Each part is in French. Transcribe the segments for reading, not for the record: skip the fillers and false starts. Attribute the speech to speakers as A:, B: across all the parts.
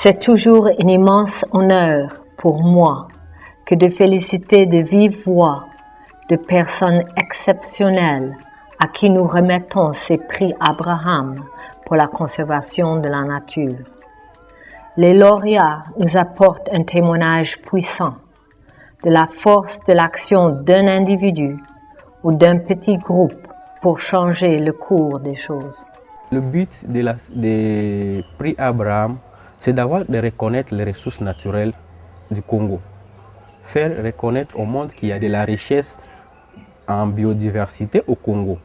A: C'est toujours un immense honneur pour moi que de féliciter de vive voix de personnes exceptionnelles à qui nous remettons ces prix Abraham pour la conservation de la nature. Les lauréats nous apportent un témoignage puissant de la force de l'action d'un individu ou d'un petit groupe pour changer le cours des choses.
B: Le but des prix Abraham, c'est de reconnaître les ressources naturelles du Congo. Faire reconnaître au monde qu'il y a de la richesse en biodiversité au Congo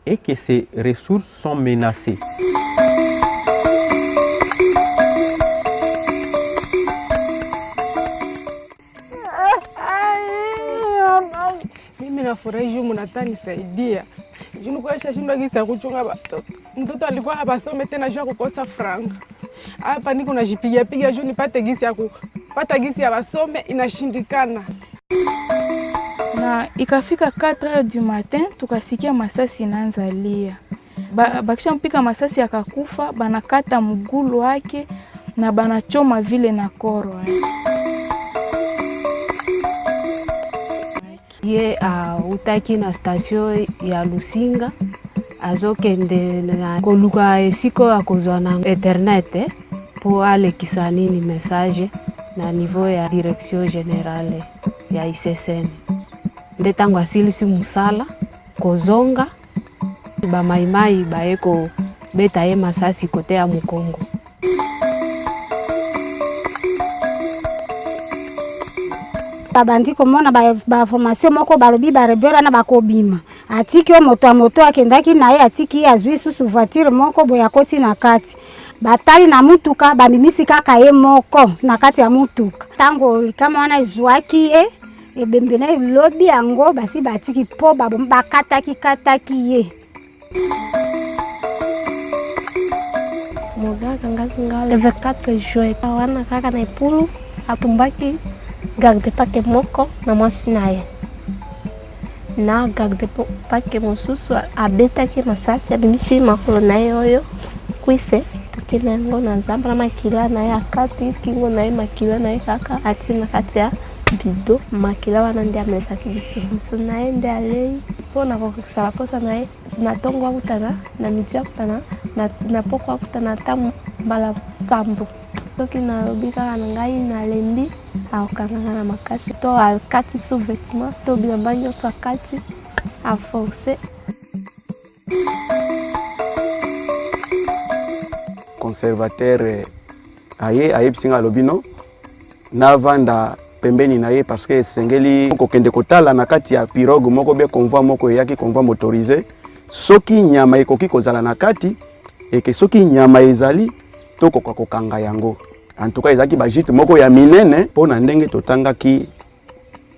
B: et que ces ressources sont menacées.
C: Mimi nafurahi mnanisaidia. Kwa shindwa gisa kuchunga watoto. Mtoto alikuwa habasome tena jua kukosa franga. Hapa niko najipiga juu nipate gisi ya kupata gisi ya basome inashindikana.
D: Na ikafika 4h du matin tukasikia masasi inaanza lia. Bakisha mpika masasi akakufa, banakata mgulu wake na banachoma vile na koro.
E: Ye utaki na station ya Lusinga azokende na koluka esiko akozwa na internet po ale kisanini message na niveau ya direction générale ya ICCN. Ndetango asilisi musala kozonga ba maimai baeko beta ye masasi kote ya Mukongo.
F: Babandi komona ba formation moko balobi ba rebera na bakobima atiki moto akendaki naye atiki azwi susu voiture moko boya koti na kati batali na mutuka bamimisi kaka ye moko na kati ya mutuka tango kama wana izwaki ebembene lobi yango basi batiki po bakataki ye
G: Mogaga nganga le 24 juin wana kaka na ipulu atumbaki garde pake moko na mwasi naye na garde pake mosusu abetaki masasi abimisi makolo naye oyo kwise tukina yango na nzamba na makila naye akati kingo naye makila naye kaka ati na kati ya bido makila wana ndi amesaki biso musu naye ndi alei pona kokisala posa naye na tongo akutana na miti akutana na poko akutana ata mbala sambo soki nalobi kaka na ngai nalembi akokanganga na makasi to akati sous-vêtement to bilamba nyonso akati aforce.
H: Conservateur ayebisinga alobi no navanda pembeni na ye parce que esengeli kokende kotala na kati ya pirogue moko be convoi moko eyaki convoi motorisé soki nyama ekoki kozala na kati eke soki nyama ezali tokoka kokanga yango. En tout cas ezaki ba jite moko ya minene pona ndenge totangaki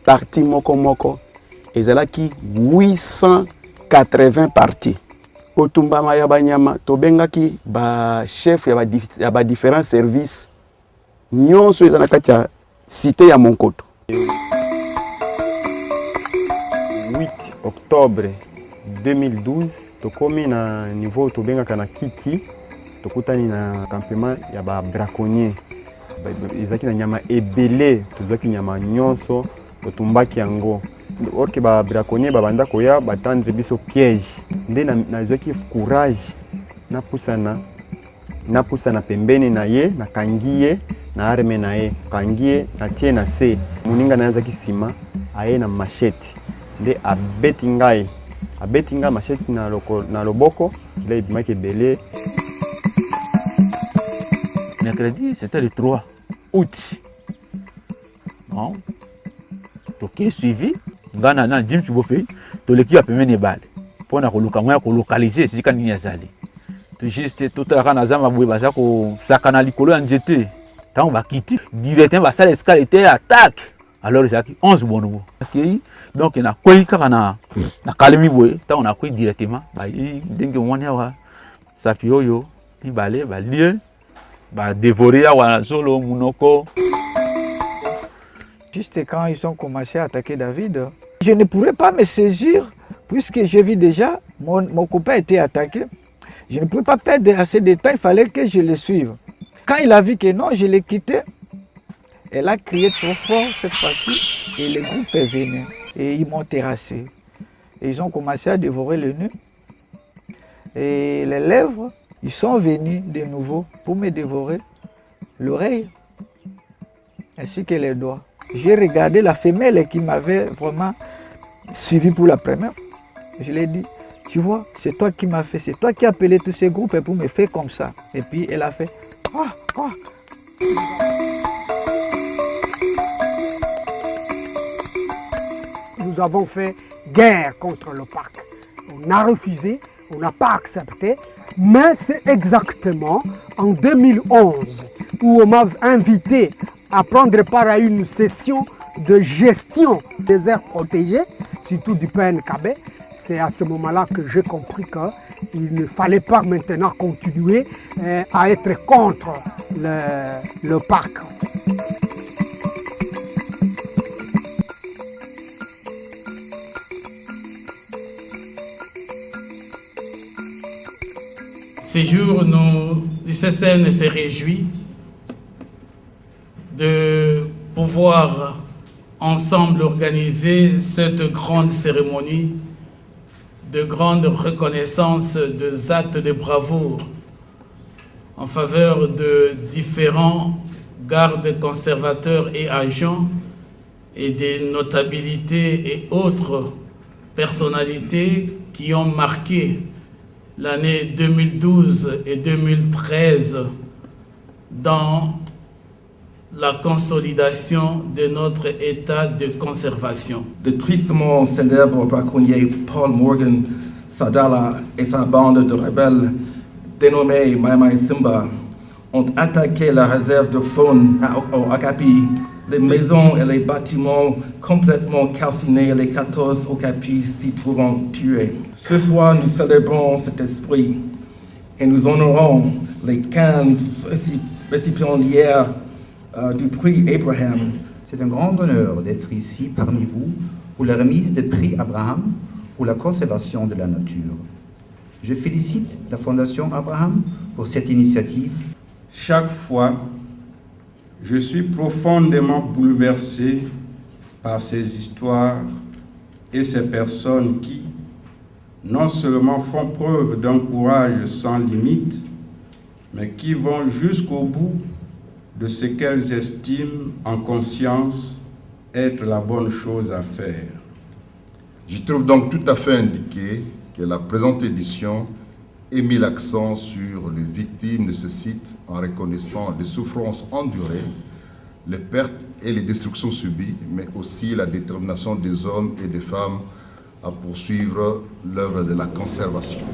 H: parti moko ezalaki 880 parties. Otumbama ya banyama tobengaki ba chef ya ba différents services nyonso ezana kati ya cité ya Monkoto.
I: 8 octobre 2012 tokomi na niveau tobengaka na Kiki tokutani na campement ya ba braconnier ezaki na nyama ebele tozaki nyama nyonso totumbaki yango orke ba braconnier babanda koya batendre biso piège nde nazwaki courage napusana pembeni na ye nakangie na arme na ye kangie na tie na se muninga na yazaki sima aye na machete nde abeti ngai machete na loboko ile ibimaki ebele.
J: Mercredi, c'était le 3 août. Bon, ok, suivi. Ngana na Jim Subofe, to l'équipe a pemé ne balle. Pour na localiser, c'est quand il y a zali. Tout juste tout à l'heure, nazama boué baza ko sakana likolo njete. Tant on va quitter directement ça l'escale était attaque. Alors c'est 11 bongo. OK. Donc il a quoi kana na kalemi boué, tant on a quoi directement. Ba dingue wanya wa sapioyo, puis balé ba lieu. Dévorer à solo Munoko.
K: Juste quand ils ont commencé à attaquer David, je ne pourrais pas me saisir puisque j'ai vu déjà mon copain était attaqué. Je ne pouvais pas perdre assez de temps, il fallait que je le suive. Quand il a vu que non, je l'ai quitté, elle a crié trop fort cette fois-ci et le groupe est venu. Et ils m'ont terrassé. Et ils ont commencé à dévorer le nez. Et les lèvres, ils sont venus de nouveau pour me dévorer l'oreille ainsi que les doigts. J'ai regardé la femelle qui m'avait vraiment suivi pour la première. Je lui ai dit, tu vois, c'est toi qui m'as fait, c'est toi qui as appelé tous ces groupes pour me faire comme ça. Et puis elle a fait,
L: Nous avons fait guerre contre le parc. On a refusé, on n'a pas accepté, mais c'est exactement en 2011 où on m'a invité à prendre part à une session de gestion des aires protégées, surtout du PNKB. C'est à ce moment-là que j'ai compris qu'il ne fallait pas maintenant continuer à être contre le parc.
M: Ces jours, l'ICCN se réjouit de pouvoir ensemble organiser cette grande cérémonie de grande reconnaissance des actes de bravoure en faveur de différents gardes conservateurs et agents et des notabilités et autres personnalités qui ont marqué l'année 2012 et 2013 dans la consolidation de notre état de conservation.
N: Le tristement célèbre braconnier Paul Morgan Sadala et sa bande de rebelles dénommée Mai Mai Simba ont attaqué la réserve de faune au Okapi, les maisons et les bâtiments complètement calcinés, les 14 Okapis s'y trouvant tués. Ce soir, nous célébrons cet esprit et nous honorons les 15 récipiendaires du prix Abraham.
O: C'est un grand honneur d'être ici parmi vous pour la remise des prix Abraham pour la conservation de la nature. Je félicite la Fondation Abraham pour cette initiative.
P: Chaque fois, je suis profondément bouleversé par ces histoires et ces personnes qui, non seulement font preuve d'un courage sans limite, mais qui vont jusqu'au bout de ce qu'elles estiment en conscience être la bonne chose à faire.
Q: Je trouve donc tout à fait indiqué que la présente édition ait mis l'accent sur les victimes de ce site en reconnaissant les souffrances endurées, les pertes et les destructions subies, mais aussi la détermination des hommes et des femmes à poursuivre l'œuvre de la conservation.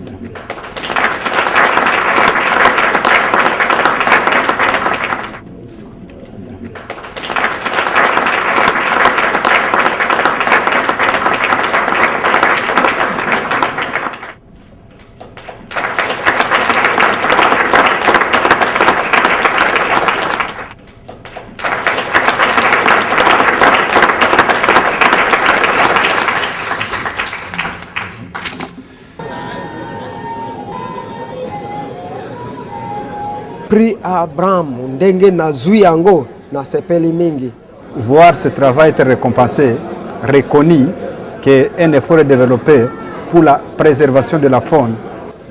R: Prix Abraham ndenge nazui yango na sepeli mingi.
S: Voir ce travail être récompensé, reconnu, qu'un effort est développé pour la préservation de la faune.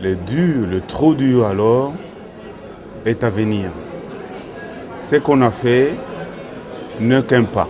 T: Le dur, le trop dur alors, est à venir. Ce qu'on a fait n'est qu'un pas.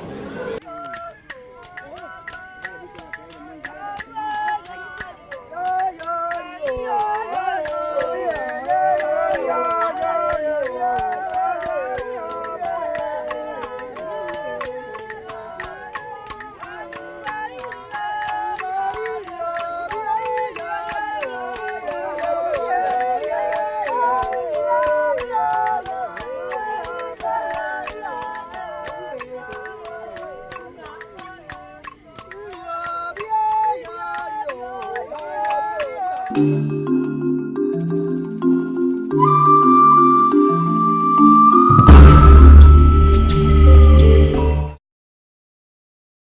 U: Thank you.